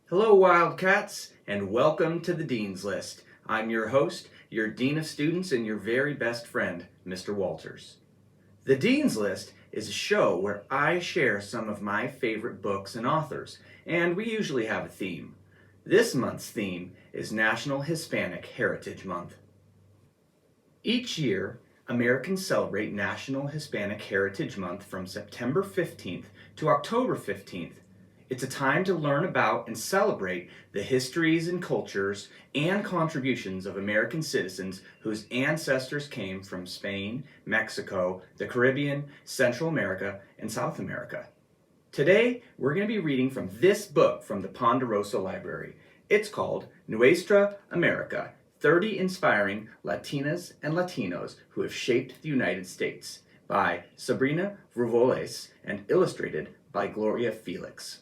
Hello, Wildcats, and welcome to the Dean's List. I'm your host, your Dean of Students, and your very best friend, Mr. Walters. The Dean's List is a show where I share some of my favorite books and authors, and we usually have a theme. This month's theme is National Hispanic Heritage Month. Each year, Americans celebrate National Hispanic Heritage Month from September 15th to October 15th. It's a time to learn about and celebrate the histories and cultures and contributions of American citizens whose ancestors came from Spain, Mexico, the Caribbean, Central America, and South America. Today, we're going to be reading from this book from the Ponderosa Library. It's called Nuestra, America, 30 Inspiring Latinas and Latinos Who Have Shaped the United States by Sabrina Vourvoulias and illustrated by Gloria Félix.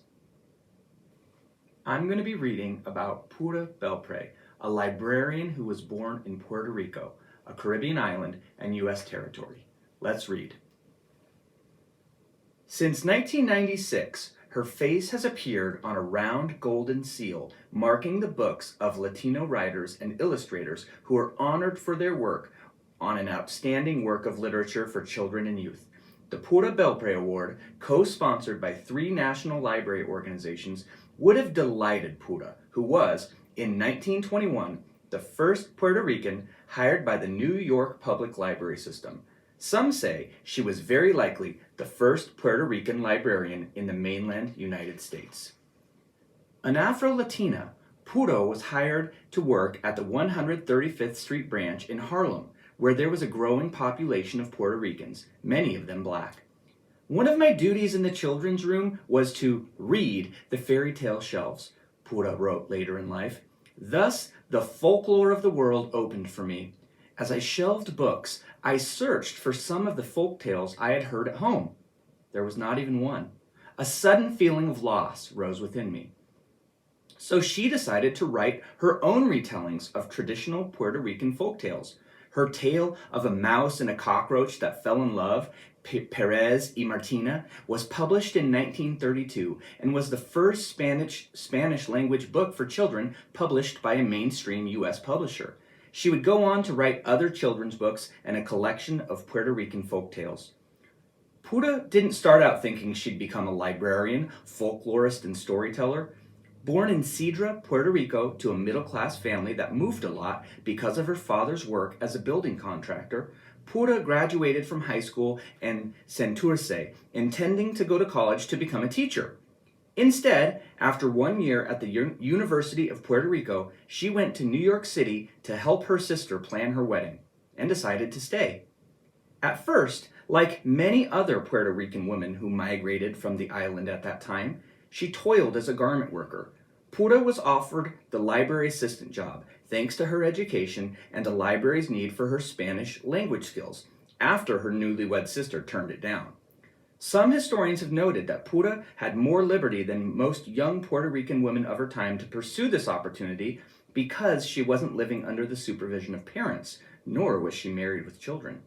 I'm going to be reading about Pura Belpré, a librarian who was born in Puerto Rico, a Caribbean island and U.S. territory. Let's read. Since 1996, her face has appeared on a round golden seal marking the books of Latino writers and illustrators who are honored for their work on an outstanding work of literature for children and youth. The Pura Belpré Award, co-sponsored by 3 national library organizations, would have delighted Pura, who was, in 1921, the first Puerto Rican hired by the New York Public Library System. Some say she was very likely the first Puerto Rican librarian in the mainland United States. An Afro-Latina, Pura was hired to work at the 135th Street branch in Harlem, where there was a growing population of Puerto Ricans, many of them black. One of my duties in the children's room was to read the fairy tale shelves, Pura wrote later in life. Thus, the folklore of the world opened for me. As I shelved books, I searched for some of the folk tales I had heard at home. There was not even one. A sudden feeling of loss rose within me. So she decided to write her own retellings of traditional Puerto Rican folk tales. Her tale of a mouse and a cockroach that fell in love, Perez y Martina, was published in 1932 and was the first Spanish language book for children published by a mainstream U.S. publisher. She would go on to write other children's books and a collection of Puerto Rican folk tales. Pura didn't start out thinking she'd become a librarian, folklorist, and storyteller. Born in Sidra, Puerto Rico, to a middle-class family that moved a lot because of her father's work as a building contractor, Pura graduated from high school in Santurce, intending to go to college to become a teacher. Instead, after 1 year at the University of Puerto Rico, she went to New York City to help her sister plan her wedding, and decided to stay. At first, like many other Puerto Rican women who migrated from the island at that time, she toiled as a garment worker. Pura was offered the library assistant job, thanks to her education and the library's need for her Spanish language skills, after her newlywed sister turned it down. Some historians have noted that Pura had more liberty than most young Puerto Rican women of her time to pursue this opportunity because she wasn't living under the supervision of parents, nor was she married with children.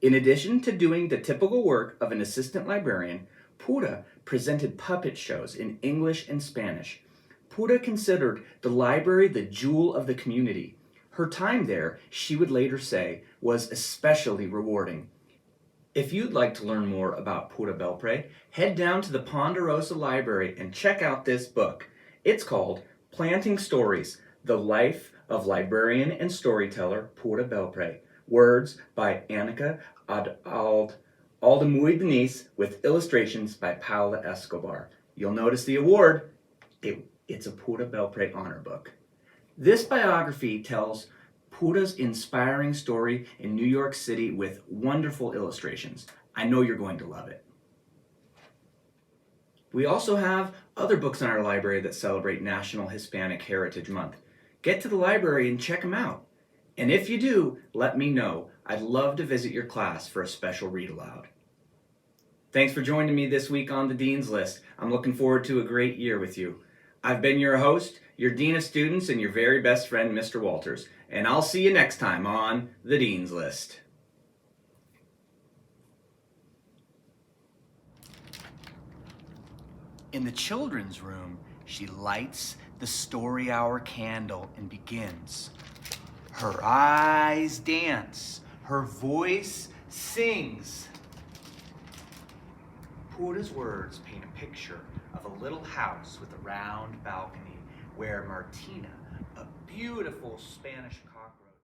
In addition to doing the typical work of an assistant librarian, Pura presented puppet shows in English and Spanish. Pura considered the library the jewel of the community. Her time there, she would later say, was especially rewarding. If you'd like to learn more about Pura Belpré, head down to the Ponderosa Library and check out this book. It's called Planting Stories, The Life of Librarian and Storyteller Pura Belpré. Words by Anika, Aldamuy, Denise, with illustrations by Paola Escobar. You'll notice the award. It's a Pura Belpré honor book. This biography tells Pura's inspiring story in New York City with wonderful illustrations. I know you're going to love it. We also have other books in our library that celebrate National Hispanic Heritage Month. Get to the library and check them out. And if you do, let me know. I'd love to visit your class for a special read aloud. Thanks for joining me this week on the Dean's List. I'm looking forward to a great year with you. I've been your host, your Dean of Students, and your very best friend, Mr. Walters. And I'll see you next time on the Dean's List. In the children's room, She lights the story hour candle and begins. Her eyes dance, her voice sings. Pura's words paint a picture of a little house with a round balcony where Martina, a beautiful Spanish